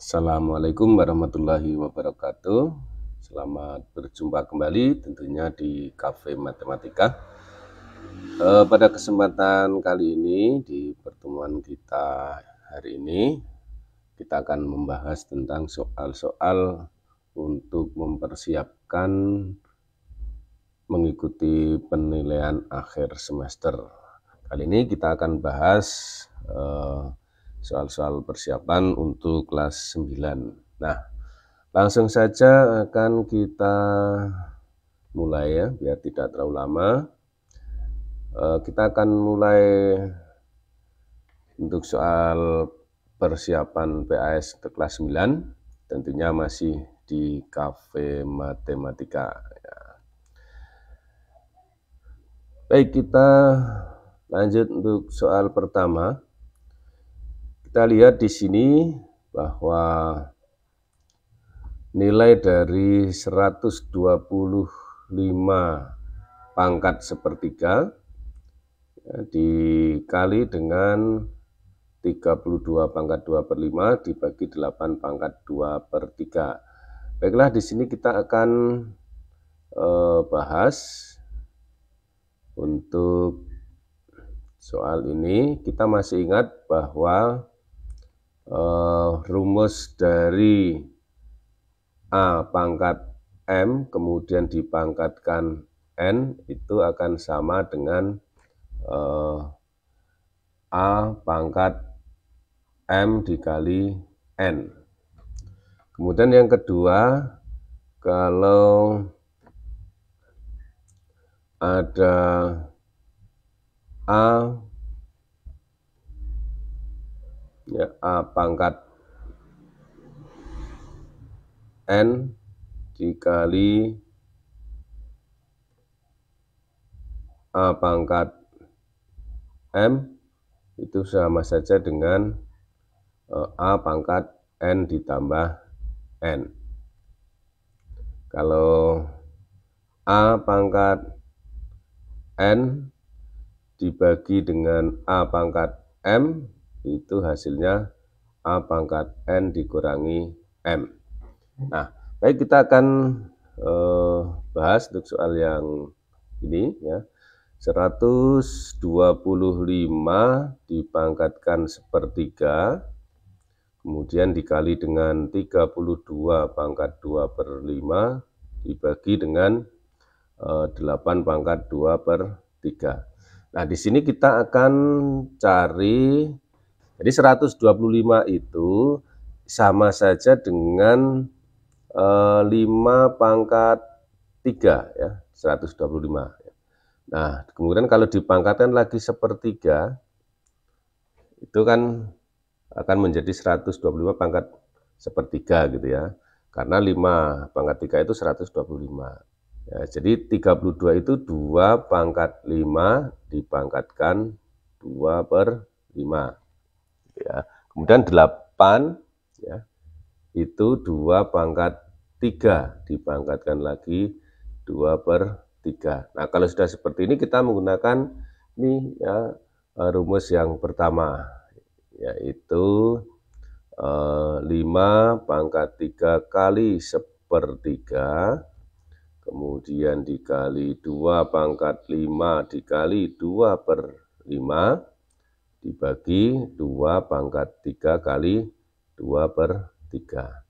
Assalamualaikum warahmatullahi wabarakatuh. Selamat berjumpa kembali tentunya di Cafe Matematika. Pada kesempatan kali ini, di pertemuan kita hari ini, kita akan membahas tentang soal-soal untuk mempersiapkan mengikuti penilaian akhir semester. Kali ini kita akan bahas soal-soal persiapan untuk kelas 9. Nah, langsung saja akan kita mulai ya, biar tidak terlalu lama. Kita akan mulai untuk soal persiapan PAS ke kelas 9, tentunya masih di Cafe Matematika. Ya. Baik, kita lanjut untuk soal pertama. Kita lihat di sini bahwa nilai dari 125 pangkat sepertiga ya, dikali dengan 32 pangkat 2/5 dibagi 8 pangkat 2/3. Baiklah, di sini kita akan bahas untuk soal ini. Kita masih ingat bahwa rumus dari A pangkat M kemudian dipangkatkan N itu akan sama dengan A pangkat M dikali N. Kemudian yang kedua, kalau ada A pangkat N dikali A pangkat M itu sama saja dengan A pangkat N ditambah N. Kalau A pangkat N dibagi dengan A pangkat M itu hasilnya A pangkat N dikurangi M. Nah, baik, kita akan bahas untuk soal yang ini ya. 125 dipangkatkan sepertiga, kemudian dikali dengan 32 pangkat 2/5 dibagi dengan 8 pangkat 2/3. Nah, di sini kita akan cari, jadi 125 itu sama saja dengan 5 pangkat 3 ya, 125. Nah, kemudian kalau dipangkatkan lagi sepertiga, itu kan akan menjadi 125 pangkat sepertiga gitu ya. Karena 5 pangkat 3 itu 125. Ya, jadi 32 itu 2 pangkat 5 dipangkatkan 2/5. Ya. Kemudian 8 ya, itu 2 pangkat 3 dipangkatkan lagi 2/3. Nah, kalau sudah seperti ini kita menggunakan ini ya, rumus yang pertama, yaitu 5 pangkat 3 kali sepertiga, kemudian dikali 2 pangkat 5 dikali 2/5 dibagi 2 pangkat 3 kali 2/3.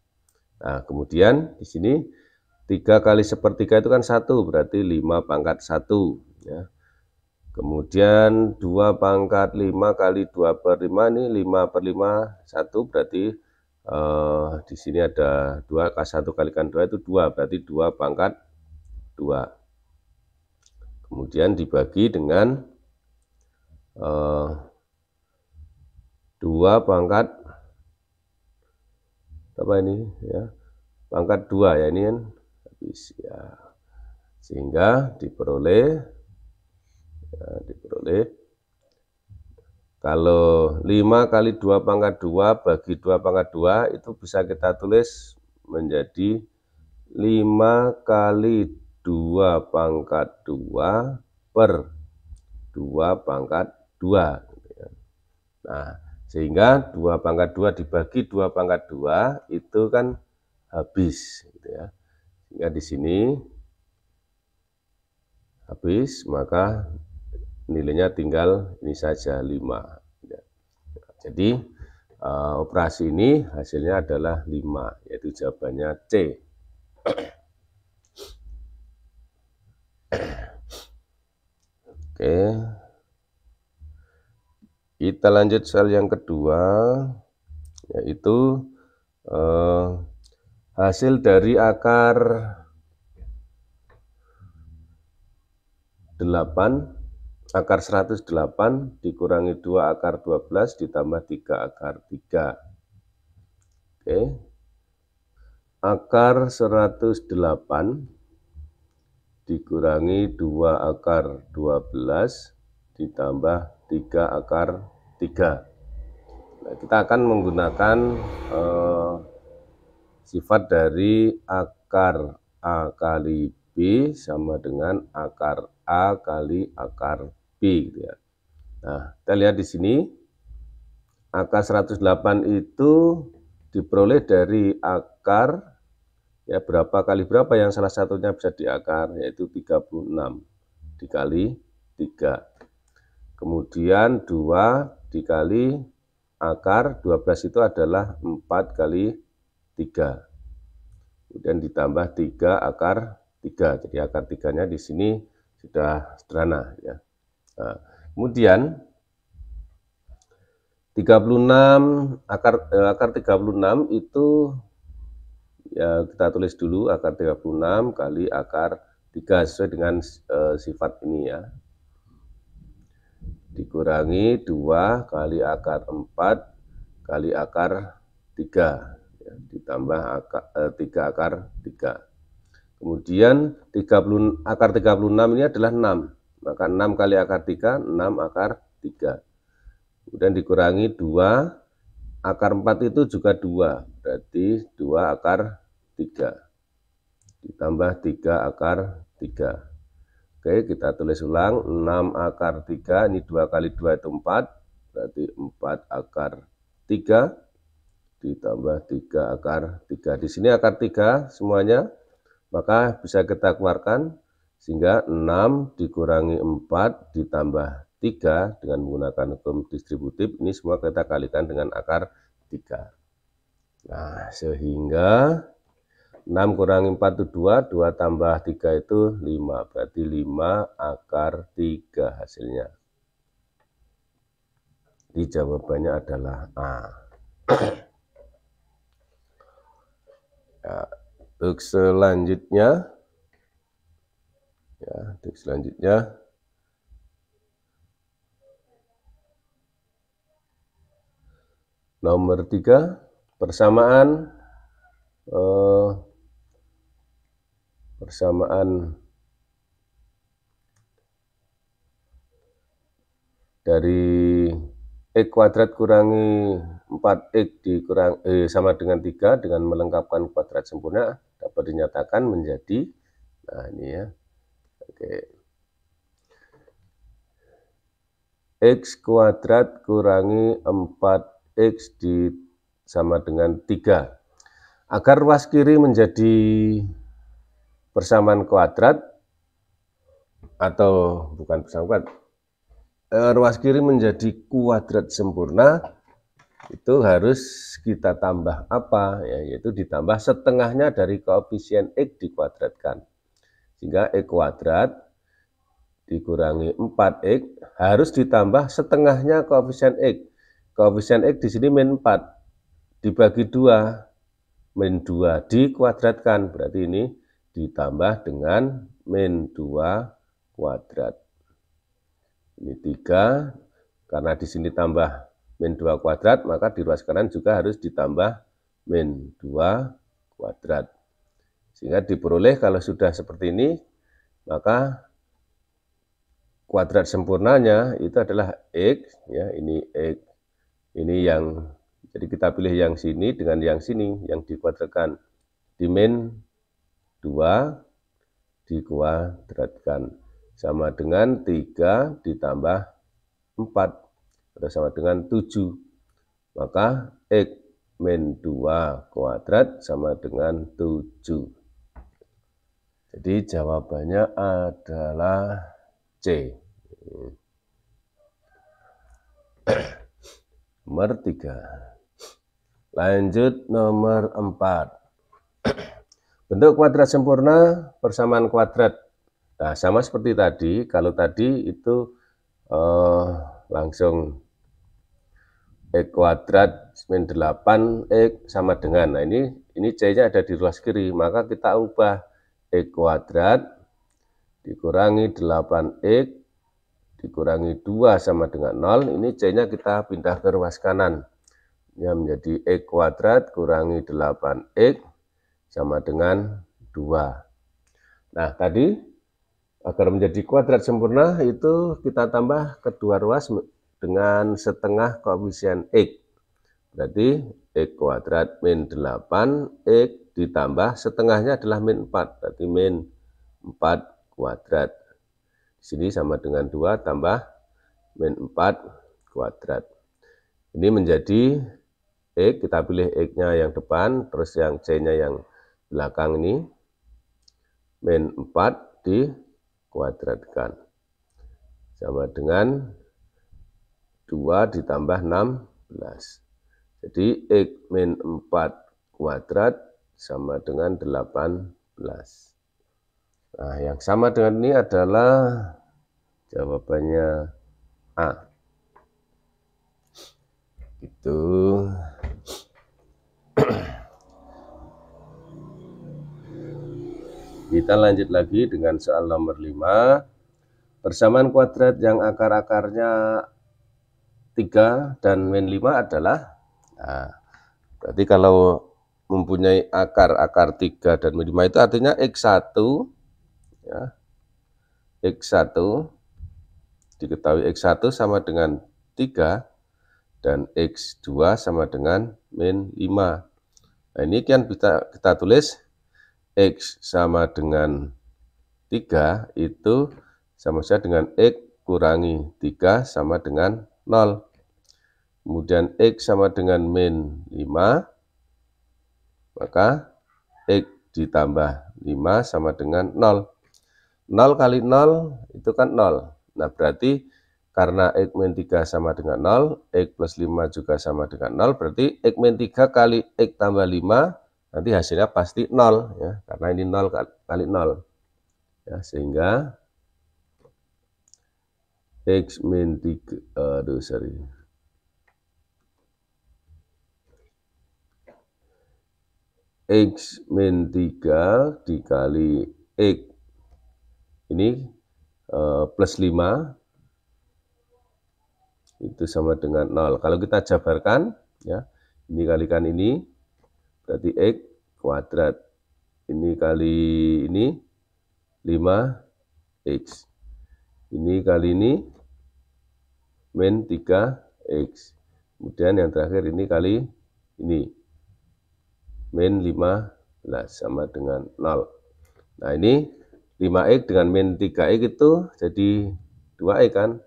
Nah, kemudian di sini 3 kali sepertiga itu kan 1, berarti 5 pangkat 1 ya. Kemudian 2 pangkat 5 kali 2/5 ini 5/5 1, berarti di sini ada 2, 1 kalikan 2 itu 2, berarti 2 pangkat 2. Kemudian dibagi dengan 2 pangkat apa ini ya, pangkat 2 ya, ini kan habis ya, sehingga diperoleh kalau 5 kali 2 pangkat 2 bagi 2 pangkat 2 itu bisa kita tulis menjadi 5 kali 2 pangkat 2 per 2 pangkat 2. Nah, sehingga 2 pangkat 2 dibagi 2 pangkat 2 itu kan habis, gitu ya. Sehingga di sini habis, maka nilainya tinggal ini saja 5. Jadi operasi ini hasilnya adalah 5, yaitu jawabannya C. Oke. Kita lanjut soal yang kedua, yaitu hasil dari akar 8, akar 108 dikurangi 2 akar 12 ditambah 3 akar 3. Oke. Akar 108 dikurangi 2 akar 12 ditambah 3 akar 3. Nah, kita akan menggunakan sifat dari akar A kali B sama dengan akar A kali akar B, gitu ya. Nah, kita lihat di sini akar 108 itu diperoleh dari akar ya, berapa kali berapa yang salah satunya bisa diakar, yaitu 36 dikali 3. Kemudian 2 dikali akar 12 itu adalah 4 kali 3. Kemudian ditambah 3 akar 3. Jadi akar 3-nya di sini sudah sederhana ya. Nah, kemudian 36 akar 36 itu ya, kita tulis dulu akar 36 kali akar 3 sesuai dengan sifat ini ya. Dikurangi 2 kali akar 4 kali akar 3 ya, ditambah 3 akar 3. Kemudian akar 36 ini adalah 6, maka 6 kali akar 3, 6 akar 3. Kemudian dikurangi 2, akar 4 itu juga 2, berarti 2 akar 3, ditambah 3 akar 3. Oke, kita tulis ulang, 6 akar 3, ini 2 kali 2 itu 4, berarti 4 akar 3, ditambah 3 akar 3. Di sini akar 3 semuanya, maka bisa kita keluarkan, sehingga 6 dikurangi 4 ditambah 3 dengan menggunakan hukum distributif, ini semua kita kalikan dengan akar 3. Nah, sehingga 6 kurangi 4 itu 2, 2 tambah 3 itu 5, berarti 5 akar 3 hasilnya. Jadi jawabannya adalah A. Ya, untuk selanjutnya, nomor 3, persamaan dari X kuadrat kurangi 4X sama dengan 3 dengan melengkapkan kuadrat sempurna dapat dinyatakan menjadi, nah ini ya, oke, X kuadrat kurangi 4X sama dengan 3. Agar ruas kiri menjadi persamaan kuadrat, atau bukan persamaan kuadrat, ruas kiri menjadi kuadrat sempurna, itu harus kita tambah apa ya, yaitu ditambah setengahnya dari koefisien X dikuadratkan, sehingga X kuadrat dikurangi 4X harus ditambah setengahnya koefisien X. Koefisien X di sini min 4 dibagi 2, min 2 dikuadratkan, berarti ini ditambah dengan min 2 kuadrat. Ini 3, karena di sini tambah min 2 kuadrat, maka di ruas kanan juga harus ditambah min 2 kuadrat. Sehingga diperoleh kalau sudah seperti ini, maka kuadrat sempurnanya itu adalah X, ya, ini X. Ini yang, jadi kita pilih yang sini dengan yang sini, yang dikuadratkan. Di min 2 dikuadratkan. Sama dengan 3 ditambah 4, atau sama dengan 7. Maka X min 2 kuadrat sama dengan 7. Jadi jawabannya adalah C. Nomor 3. Lanjut nomor 4. Bentuk kuadrat sempurna persamaan kuadrat. Nah, sama seperti tadi, kalau tadi itu langsung X kuadrat min 8X sama dengan, nah ini C-nya ada di ruas kiri, maka kita ubah X kuadrat dikurangi 8X dikurangi 2 sama dengan 0, ini C-nya kita pindah ke ruas kanan. Ini menjadi X kuadrat kurangi 8X sama dengan 2. Nah, tadi agar menjadi kuadrat sempurna itu kita tambah kedua ruas dengan setengah koefisien X. Berarti X kuadrat min 8X ditambah setengahnya adalah min 4. Berarti min 4 kuadrat. Di sini sama dengan 2 tambah min 4 kuadrat. Ini menjadi X, kita pilih X-nya yang depan, terus yang C-nya yang belakang ini. Min 4 dikuadratkan. Sama dengan 2 ditambah 16. Jadi X min 4 kuadrat sama dengan 18. Nah, yang sama dengan ini adalah jawabannya A. Itu. Kita lanjut lagi dengan soal nomor 5. Persamaan kuadrat yang akar-akarnya 3 dan min 5 adalah, nah, berarti kalau mempunyai akar 3 dan min 5 itu artinya X1, ya, X1 diketahui X1 sama dengan 3 dan X2 sama dengan min 5. Nah, ini kan kita tulis X sama dengan 3 itu sama saja dengan X kurangi 3 sama dengan 0. Kemudian X sama dengan min 5, maka X ditambah 5 sama dengan 0. 0 kali 0 itu kan 0. Nah, berarti karena X min 3 sama dengan 0, X plus 5 juga sama dengan 0, berarti X min 3 kali X tambah 5, nanti hasilnya pasti 0, ya, karena ini 0 kali 0. Ya, sehingga X min 3, X min 3 dikali X ini plus 5 itu sama dengan 0. Kalau kita jabarkan, ya, ini kalikan ini berarti X kuadrat, ini kali ini 5X, ini kali ini min 3X, kemudian yang terakhir ini kali ini min 15 sama dengan 0. Nah, ini 5X dengan min 3X itu jadi 2X kan,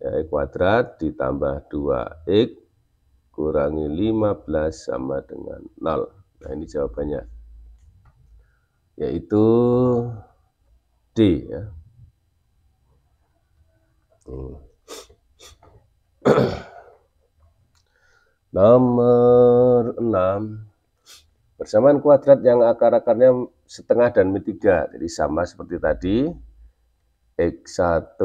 ya, X kuadrat ditambah 2X kurangi 15 sama dengan 0. Nah, ini jawabannya, yaitu D, ya. Nomor 6. Persamaan kuadrat yang akar-akarnya setengah dan min 3. Jadi sama seperti tadi. X1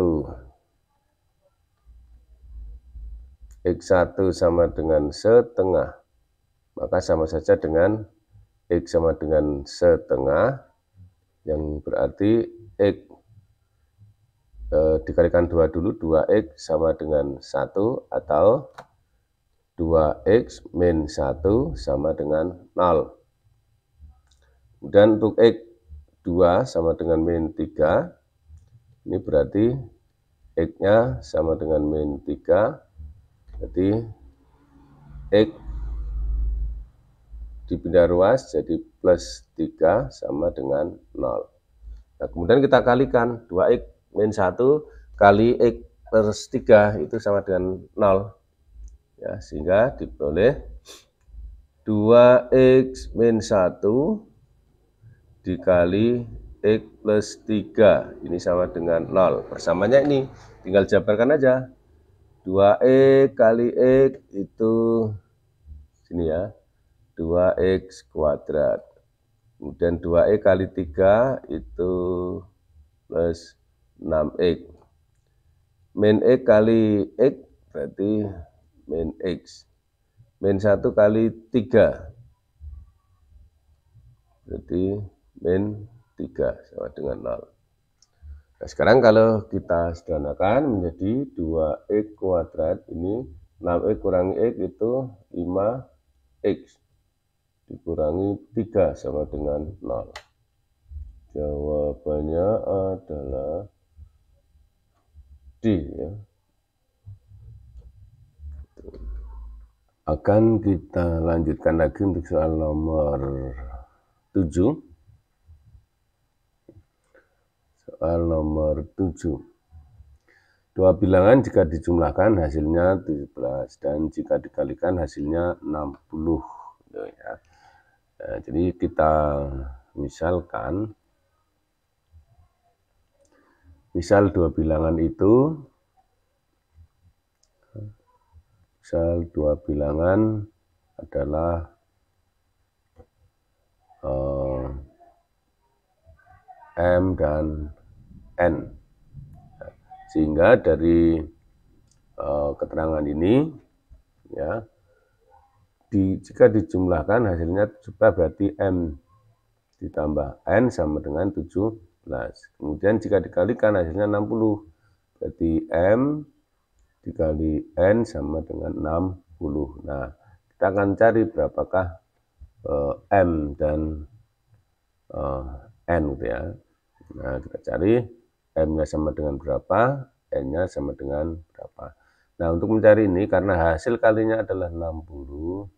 sama dengan setengah, maka sama saja dengan X sama dengan setengah, yang berarti X dikalikan 2 dulu, 2X sama dengan 1, atau 2x min 1 sama dengan 0. Kemudian untuk x 2 sama dengan min 3, ini berarti x-nya sama dengan min 3, jadi x dipindah ruas jadi plus 3 sama dengan 0. Nah, kemudian kita kalikan 2x min 1 kali x plus 3 itu sama dengan 0. Ya, sehingga diperoleh 2x min 1 dikali x plus 3 ini sama dengan 0. Persamanya ini tinggal jabarkan aja. 2x kali x itu sini ya, 2x kuadrat. Kemudian 2x kali 3 itu plus 6x. Min x kali x berarti min x. Min 1 kali 3 berarti min 3 sama dengan 0. Nah, sekarang kalau kita sederhanakan menjadi 2x kuadrat, ini 6x kurangi x itu 5x dikurangi 3 sama dengan 0. Jawabannya adalah D ya. Akan kita lanjutkan lagi untuk soal nomor 7. Soal nomor 7. Dua bilangan jika dijumlahkan hasilnya 17 dan jika dikalikan hasilnya 60. Ya. Nah, jadi kita misalkan, misal dua bilangan itu, misal dua bilangan adalah M dan N. Sehingga dari keterangan ini ya, jika dijumlahkan hasilnya 17 berarti M ditambah N sama dengan 17. Kemudian jika dikalikan hasilnya 60 berarti M dikali N sama dengan 60. Nah, kita akan cari berapakah M dan N gitu ya. Nah, kita cari M-nya sama dengan berapa, N-nya sama dengan berapa. Nah, untuk mencari ini, karena hasil kalinya adalah 60,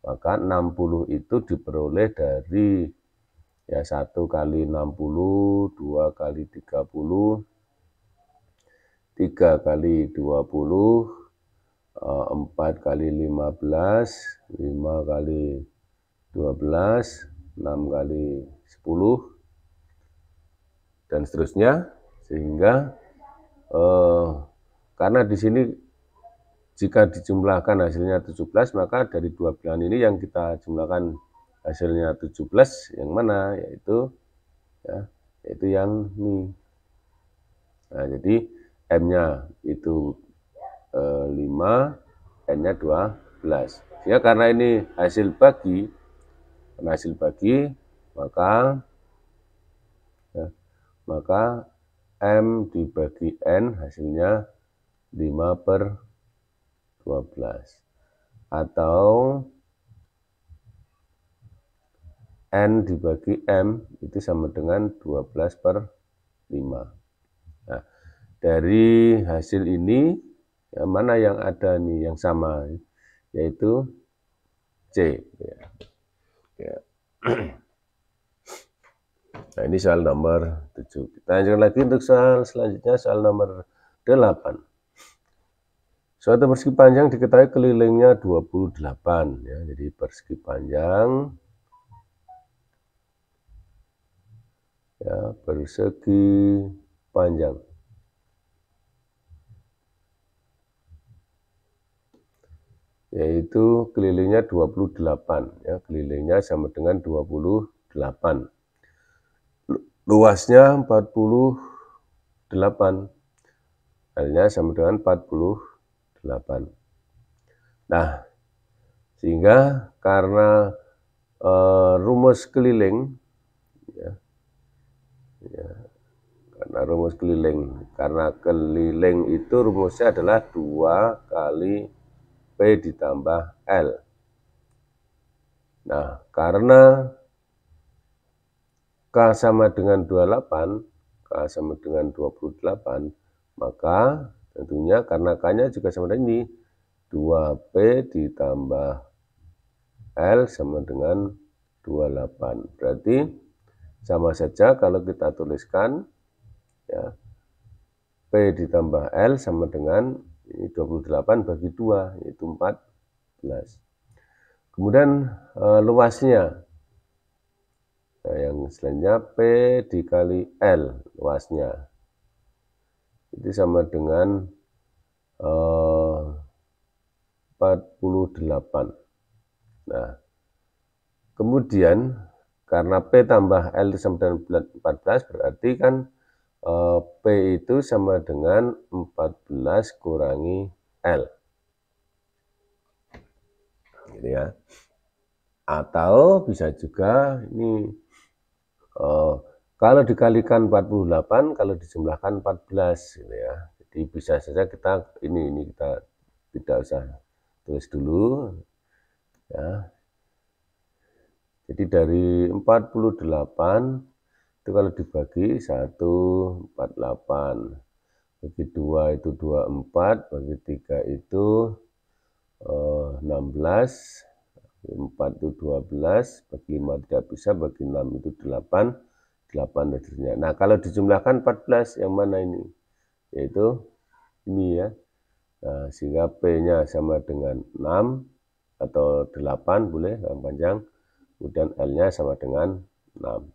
maka 60 itu diperoleh dari ya 1 kali 60, 2 kali 30, 3 kali 20, 4 kali 15, 5 kali 12, 6 kali 10, dan seterusnya, sehingga karena di sini jika dijumlahkan hasilnya 17, maka dari dua bilangan ini yang kita jumlahkan hasilnya 17 yang mana, yaitu yang ini. Nah, jadi M-nya itu 5, N-nya 12. Ya, karena ini hasil bagi, maka M dibagi N hasilnya 5/12. Atau N dibagi M itu sama dengan 12/5. Nah, dari hasil ini, ya, mana yang ada nih yang sama, yaitu C. Ya. Ya. Nah, ini soal nomor 7. Kita lanjutkan lagi untuk soal selanjutnya, soal nomor 8. Suatu persegi panjang diketahui kelilingnya 28. Ya, jadi persegi panjang, ya, persegi panjang. Yaitu kelilingnya 28. Ya, kelilingnya sama dengan 28. Luasnya 48. L-nya sama dengan 48. Nah, sehingga karena rumus keliling, karena keliling itu rumusnya adalah 2 kali P ditambah L. Nah, karena K sama dengan 28, K sama dengan 28, maka tentunya karena K-nya juga sama dengan ini, 2P ditambah L sama dengan 28. Berarti sama saja kalau kita tuliskan, ya, P ditambah L sama dengan ini 28 bagi 2, yaitu 14. Kemudian luasnya, nah, yang selanjutnya P dikali L luasnya, itu sama dengan 48. Nah, kemudian karena P tambah L itu sama dengan 14, berarti kan P itu sama dengan 14 kurangi L. Gitu ya. Atau bisa juga ini kalau dikalikan 48, kalau dijumlahkan 14 gitu ya. Jadi bisa saja kita ini kita tidak usah tulis dulu ya. Jadi dari 48 itu kalau dibagi 1, 48, bagi 2 itu 24, bagi 3 itu 16, 4 itu 12, bagi 5 tidak bisa, bagi 6 itu 8, 8 dan seterusnya. Nah, kalau dijumlahkan 14 yang mana ini? Yaitu ini ya. Nah, sehingga P-nya sama dengan 6 atau 8 boleh yang panjang, kemudian L-nya sama dengan 6.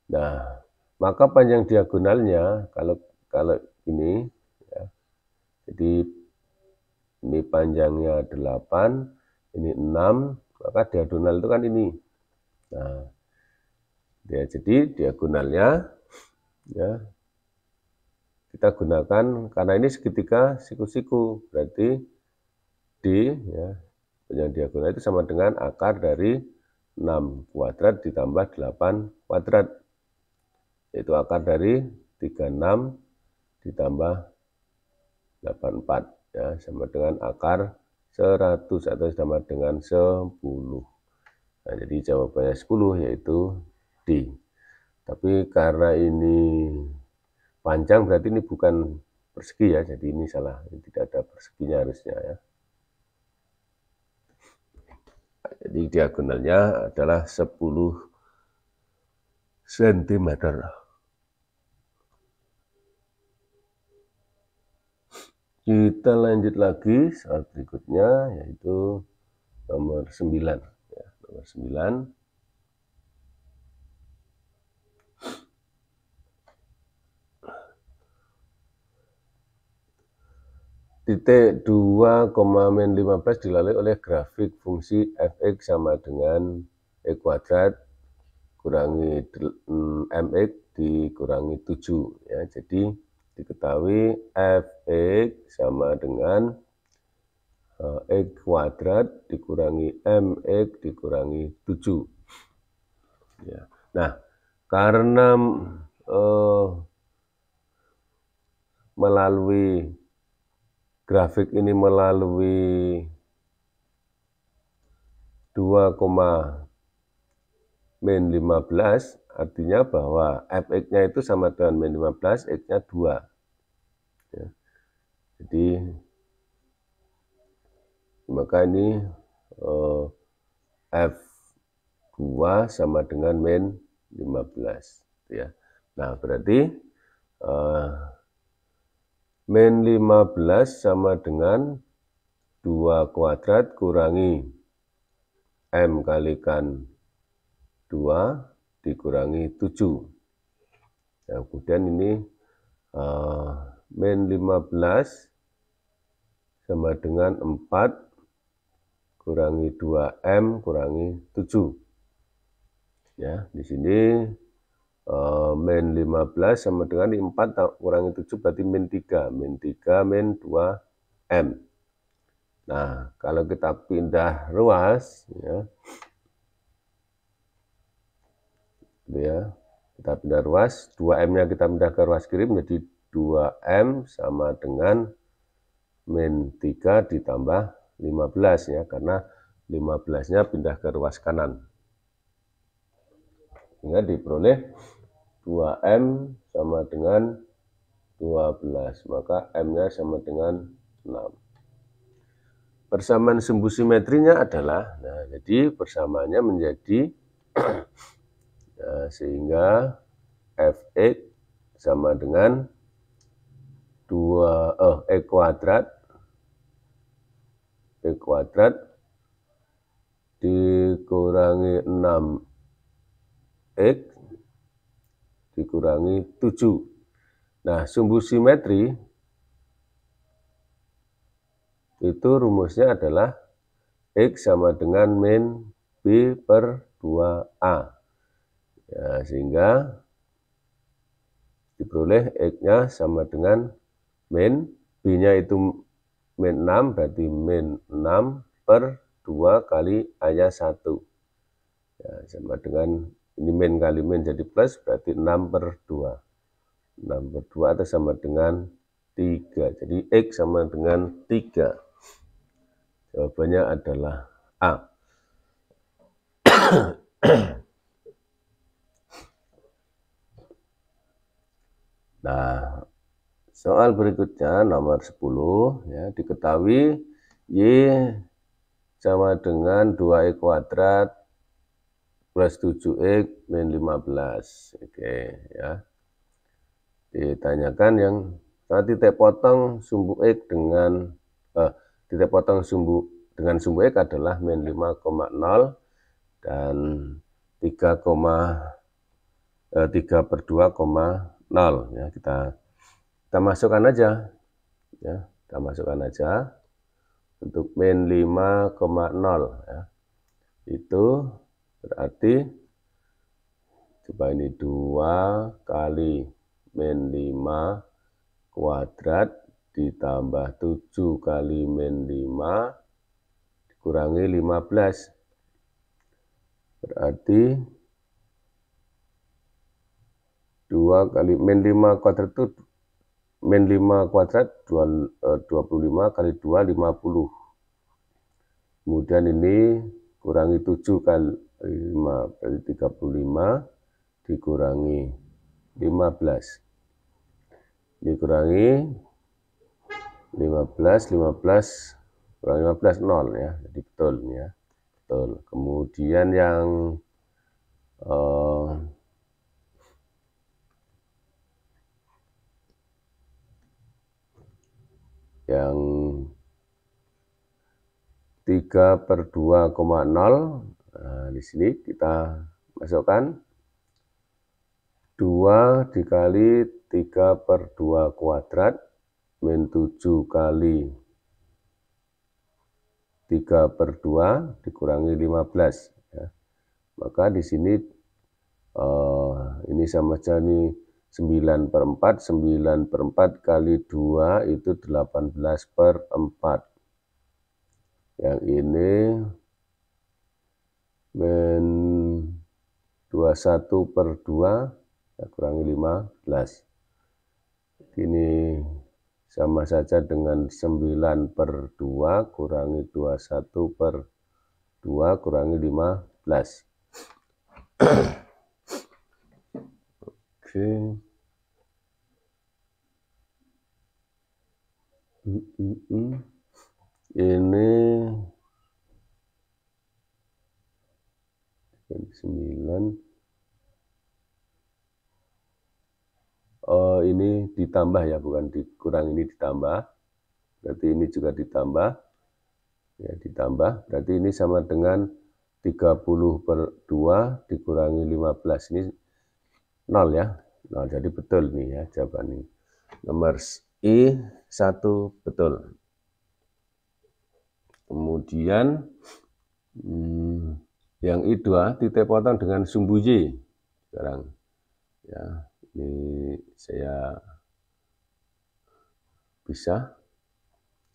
Nah, maka panjang diagonalnya kalau ini ya, jadi ini panjangnya 8, ini 6, maka diagonal itu kan ini. Nah, ya, jadi diagonalnya ya kita gunakan karena ini segitiga siku-siku, berarti D ya, panjang diagonal itu sama dengan akar dari 6 kuadrat ditambah 8 kuadrat, yaitu akar dari 36 ditambah 84 ya, sama dengan akar 100 atau sama dengan 10. Nah, jadi jawabannya 10 yaitu D. Tapi karena ini panjang berarti ini bukan persegi ya, jadi ini salah, ini tidak ada perseginya harusnya ya. Jadi diagonalnya adalah 10 cm. Kita lanjut lagi soal berikutnya, yaitu nomor 9. Ya, nomor 9. Titik 2,-15 dilalui oleh grafik fungsi fx sama dengan e kuadrat kurangi mx dikurangi 7 ya. Jadi diketahui fx sama dengan e kuadrat dikurangi mx dikurangi 7 ya. Nah, karena melalui grafik ini melalui 2,-15, artinya bahwa fx-nya itu sama dengan min 15, x-nya 2. Ya. Jadi maka ini F2 sama dengan min 15 ya. Nah, berarti min 15 sama dengan 2 kuadrat kurangi M kalikan 2 dikurangi 7. Nah, kemudian ini min 15 sama dengan 4 kurangi 2M kurangi 7. Ya, di sini min 15 sama dengan 4 kurangi 7 berarti min 3. Min 3 min 2M. Nah, kalau kita pindah ruas ya, kita pindah ruas, 2M-nya kita pindah ke ruas kiri menjadi 2M sama dengan min 3 ditambah 15 ya, karena 15-nya pindah ke ruas kanan. Sehingga diperoleh 2M sama dengan 12, maka M-nya sama dengan 6. Persamaan sumbu simetrinya adalah, nah jadi persamaannya menjadi sehingga Fx sama dengan E kuadrat dikurangi 6x dikurangi 7. Nah, sumbu simetri itu rumusnya adalah X sama dengan min B per 2A. Ya, sehingga diperoleh X-nya sama dengan min, B-nya itu min 6, berarti min 6 per 2 kali A-nya 1. Ya, sama dengan, ini min kali min jadi plus, berarti 6 per 2. 6 per 2 itu sama dengan 3. Jadi X sama dengan 3. Jawabannya adalah A. Nah, soal berikutnya nomor 10 ya, diketahui Y sama dengan 2x kuadrat plus 7x min 15. Oke ya. Ditanyakan yang titik potong sumbu X dengan titik potong sumbu dengan sumbu X adalah min 5,0 dan 3/2,0 ya, kita masukkan aja ya, kita masukkan aja untuk min 5,0 ya. Itu berarti coba ini 2 kali min 5 kuadrat ditambah 7 kali min 5 dikurangi 15. Berarti 2 kali min 5 kuadrat itu min 5 kuadrat 25 kali 2 50. Kemudian ini kurangi 7 kali 5 berarti 35 dikurangi 15. Dikurangi 15 kurangi 15 0 ya. Jadi betul ini ya. Betul. Kemudian yang 3/2,0, nah, di sini kita masukkan 2 dikali 3/2 kuadrat min 7 kali 3/2 dikurangi 15 ya. Maka di sini ini sama saja nih 9/4, 9/4 kali 2 itu 18/4. Yang ini min 21/2 ya, kurangi 15. Ini sama saja dengan 9/2 kurangi 21/2 kurangi 15. Oke. Ini 9. Ini ditambah ya, bukan dikurang, ini ditambah. Berarti ini juga ditambah. Ya, ditambah. Berarti ini sama dengan 30/2 dikurangi 15. Ini 0 ya. 0. Jadi betul nih ya jawaban ini. Nomor I1 betul. Kemudian yang I2 titik potong dengan sumbu Y. Sekarang ya, ini saya bisa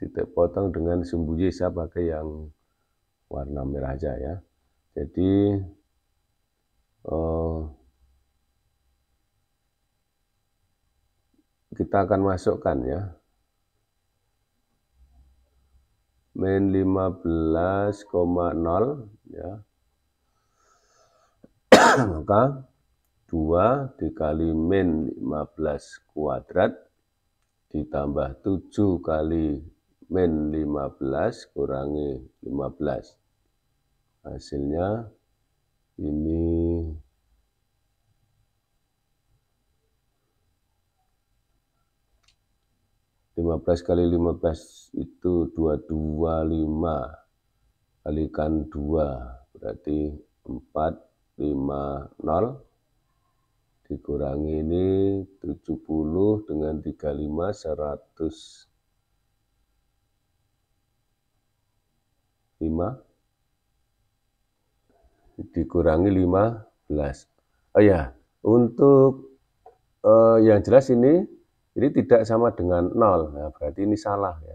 titik potong dengan sumbu Y, saya pakai yang warna merah aja ya. Jadi kita akan masukkan ya min 15,0 ya. Maka 2 dikali min 15 kuadrat ditambah 7 kali min 15 kurangi 15. Hasilnya ini 15 kali 15 itu 225 kalikan 2 berarti 450 dikurangi ini 70 dengan 35 105 dikurangi 15. Oh ya, untuk yang jelas ini tidak sama dengan 0. Nah, berarti ini salah ya.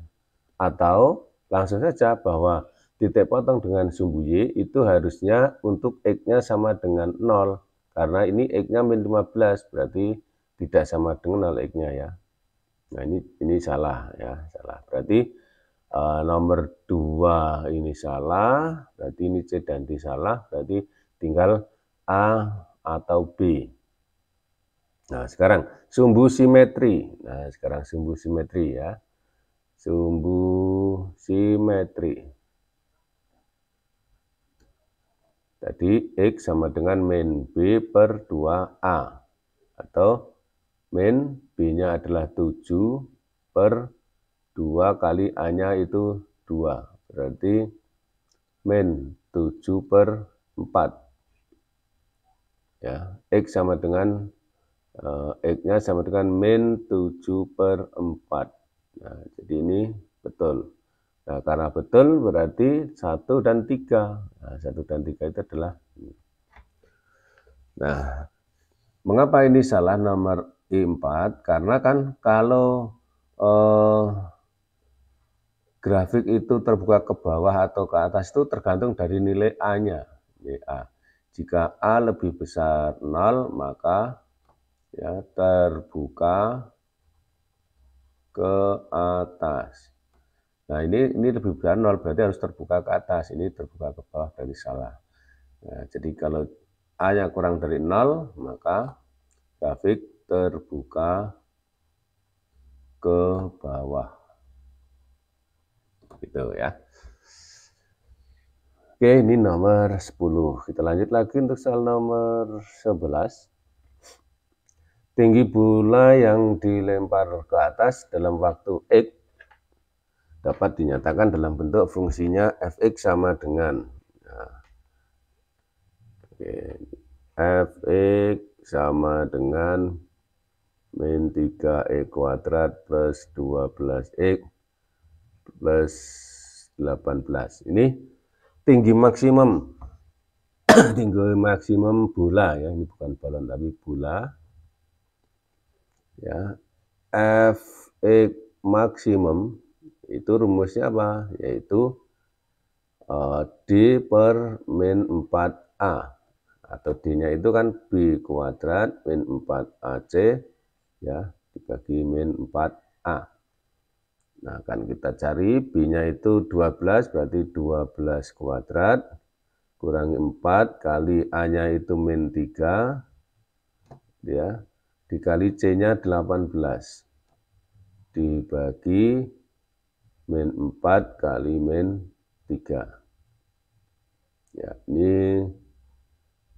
Atau langsung saja bahwa titik potong dengan sumbu Y itu harusnya untuk X-nya sama dengan 0. Karena ini X-nya min 15, berarti tidak sama dengan 0 X-nya ya. Nah ini salah ya, salah. Berarti nomor 2 ini salah, berarti ini C dan D salah, berarti tinggal A atau B. Nah sekarang sumbu simetri. Nah sekarang sumbu simetri ya. Sumbu simetri. Tadi X sama dengan min B per 2A. Atau min B-nya adalah 7 per 2 kali A-nya itu 2. Berarti min 7 per 4. Ya, X sama dengan X-nya sama dengan min 7 per 4. Nah, jadi ini betul. Nah, karena betul berarti 1 dan 3. Nah, 1 dan 3 itu adalah ini. Nah, mengapa ini salah nomor I4? Karena kan kalau grafik itu terbuka ke bawah atau ke atas itu tergantung dari nilai A-nya. A. Jika A lebih besar 0, maka ya terbuka ke atas. Nah ini lebih besar 0, berarti harus terbuka ke atas. Ini terbuka ke bawah, berarti salah. Nah, jadi kalau A-nya kurang dari 0, maka grafik terbuka ke bawah. Gitu ya. Oke, ini nomor 10. Kita lanjut lagi untuk soal nomor 11. Tinggi bola yang dilempar ke atas dalam waktu X dapat dinyatakan dalam bentuk fungsinya fx sama dengan fx sama dengan min 3x kuadrat plus 12x plus 18. Ini tinggi maksimum tinggi maksimum bola ya, ini bukan balon tapi bola ya. Fx maksimum itu rumusnya apa? Yaitu D per min 4A, atau D-nya itu kan B kuadrat min 4AC ya, dibagi min 4A. Nah, kan kita cari B-nya itu 12, berarti 12 kuadrat kurangi 4 kali A-nya itu min 3 ya, dikali C-nya 18 dibagi min 4 kali min 3. Ya, ini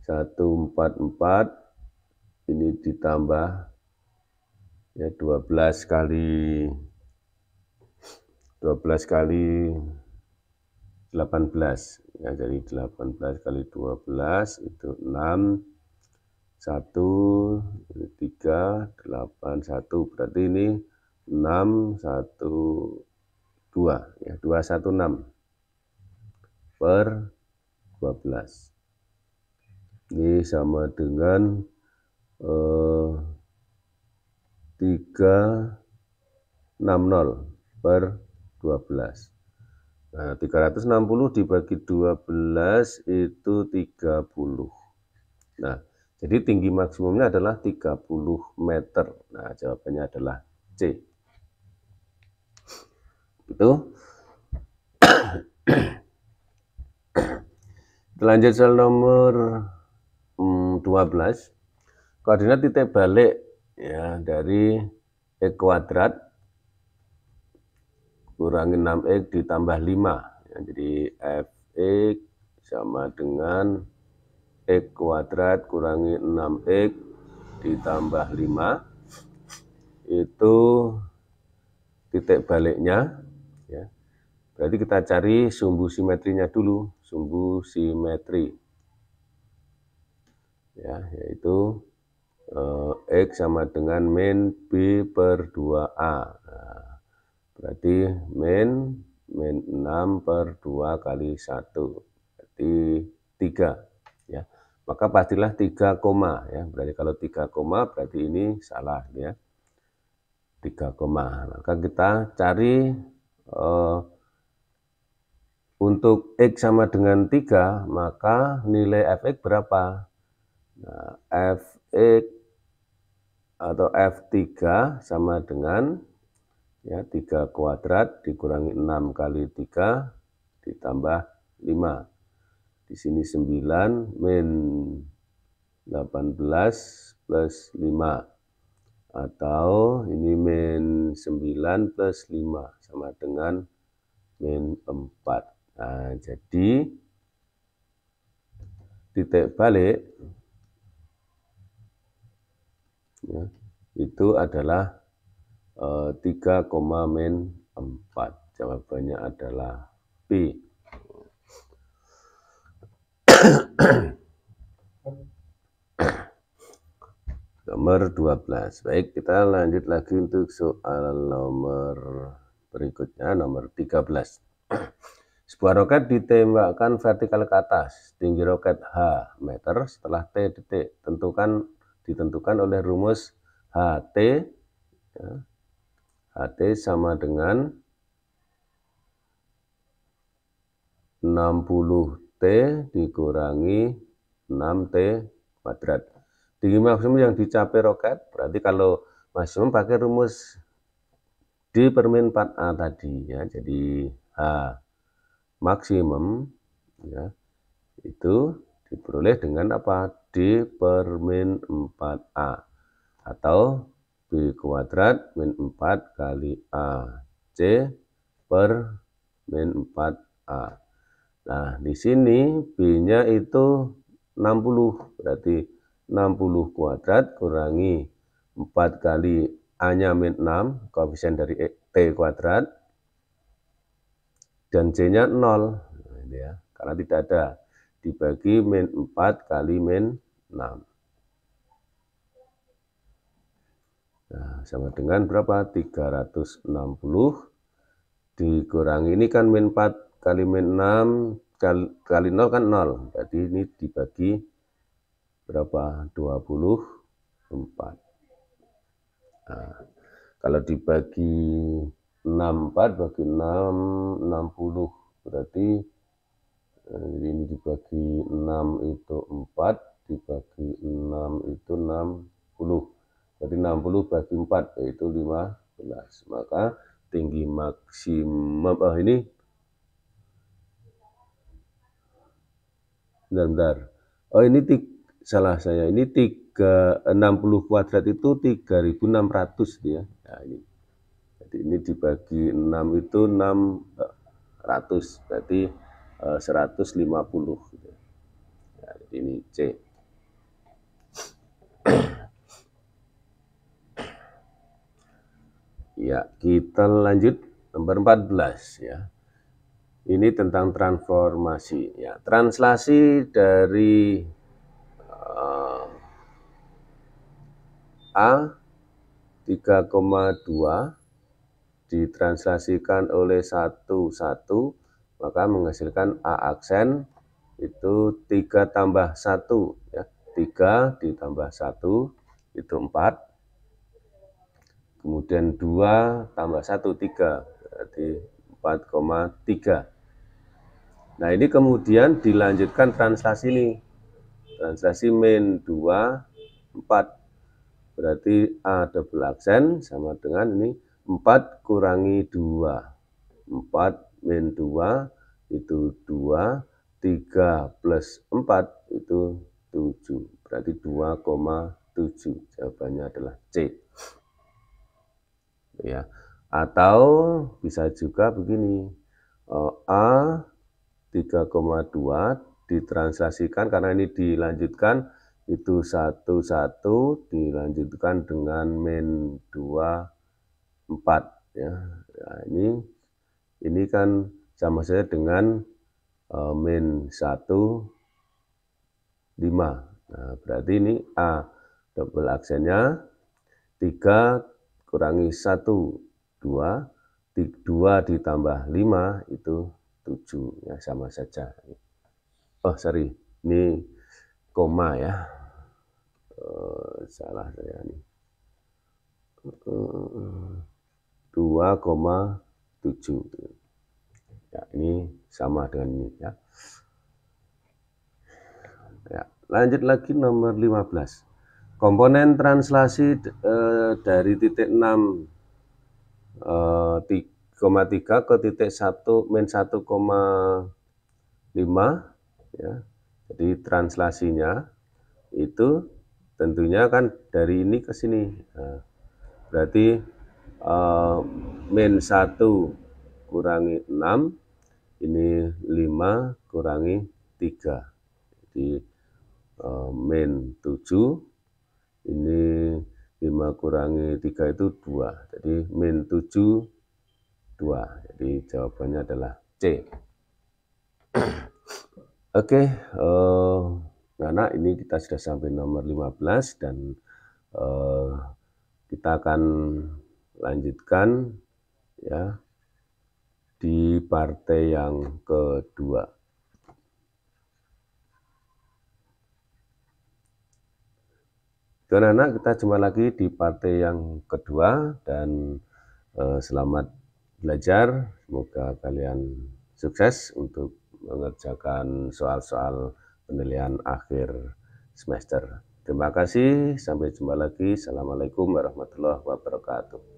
144, ini ditambah ya 12 kali 18 ya, jadi 18 kali 12 itu 6 1 3 8 1, berarti ini 6 1 2 ya, 216 per 12. Ini sama dengan 360 per 12. Nah, 360 dibagi 12 itu 30. Nah, jadi tinggi maksimumnya adalah 30 meter. Nah, jawabannya adalah C. Itu. Lanjut soal nomor 12. Koordinat titik balik ya dari X kuadrat kurangi 6X ditambah 5. Ya, jadi Fx sama dengan X kuadrat kurangi 6X ditambah 5. Itu titik baliknya. Ya. Berarti kita cari sumbu simetrinya dulu. Sumbu simetri. Ya, yaitu X sama dengan min B per 2A. Nah, berarti min 6 per 2 kali 1. Berarti 3. Ya. Maka pastilah 3 koma. Ya. Berarti kalau 3 koma berarti ini salah. Ya. 3 koma. Maka kita cari untuk X sama dengan 3, maka nilai Fx berapa? Nah, Fx atau F3 sama dengan ya 3 kuadrat dikurangi 6 kali 3 ditambah 5. Di sini 9 min 18 plus 5. Atau ini min 9 plus 5 sama dengan min 4. Nah, jadi titik balik ya, itu adalah 3, min 4. Jawabannya adalah B. Nomor 12. Baik, kita lanjut lagi untuk soal nomor berikutnya, nomor 13. Sebuah roket ditembakkan vertikal ke atas, tinggi roket H meter setelah T detik. Ditentukan oleh rumus HT. Ya, HT sama dengan 60T dikurangi 6T kuadrat. Tinggi maksimum yang dicapai roket, berarti kalau maksimum pakai rumus D per min 4A tadi. Ya, jadi H maksimum ya, itu diperoleh dengan apa? D per min 4A. Atau B kuadrat min 4 kali A. C per min 4A. Nah, di sini B-nya itu 60, berarti 60 kuadrat kurangi 4 kali A-nya min 6, koefisien dari T kuadrat, dan C-nya 0, ya, karena tidak ada, dibagi min 4 kali min 6. Nah, sama dengan berapa? 360 dikurangi, ini kan min 4 kali min 6 kali 0 kan 0. Jadi ini dibagi berapa? 24. Nah, kalau dibagi 64 bagi 6, 60. Berarti ini dibagi 6 itu 4, dibagi 6 itu 60. Jadi 60 bagi 4 yaitu 15. Maka tinggi maksimum ini bentar. Oh, ini salah saya. Ini 60 kuadrat itu 3.600 ya. Nah, ini. Jadi ini dibagi 6 itu 600. Berarti 150 gitu. Nah, jadi ini C. Ya, kita lanjut nomor 14 ya. Ini tentang transformasi ya. Translasi dari A 3,2 ditranslasikan oleh 1, maka menghasilkan A aksen itu 3 tambah 1 ya. 3 ditambah 1 itu 4. Kemudian 2 tambah 1, 3, berarti 4,3. Nah, ini kemudian dilanjutkan translasi ini. Translasi min 2, 4. Berarti A double aksen sama dengan ini 4 kurangi 2. 4 min 2 itu 2, 3 plus 4 itu 7, berarti 2,7. Jawabannya adalah C. Ya. Atau bisa juga begini, A 3,2 ditranslasikan karena ini dilanjutkan itu 1 dilanjutkan dengan min 2 4 ya. Nah, ini kan sama saja dengan min 1 5. Nah, berarti ini A double aksennya 3 kurangi 1 2, 2 ditambah 5 itu 7 ya, sama saja. Oh sorry, ini koma ya, salah saya nih, 2,7 ya, ini sama dengan ini ya. Ya, lanjut lagi nomor 15. Komponen translasi dari titik 6,3 ke titik 1 min 1,5 ya. Jadi translasinya itu tentunya kan dari ini ke sini. Nah, berarti min 1 kurangi 6, ini 5 kurangi 3. Jadi min 7, ini 5 kurangi 3 itu 2. Jadi min 7, 2. Jadi jawabannya adalah C. Oke, anak ini kita sudah sampai nomor 15 dan kita akan lanjutkan ya di partai yang kedua. Dan anak kita jumpa lagi di partai yang kedua dan selamat belajar. Semoga kalian sukses untuk mengerjakan soal-soal penilaian akhir semester. Terima kasih, sampai jumpa lagi. Assalamualaikum warahmatullahi wabarakatuh.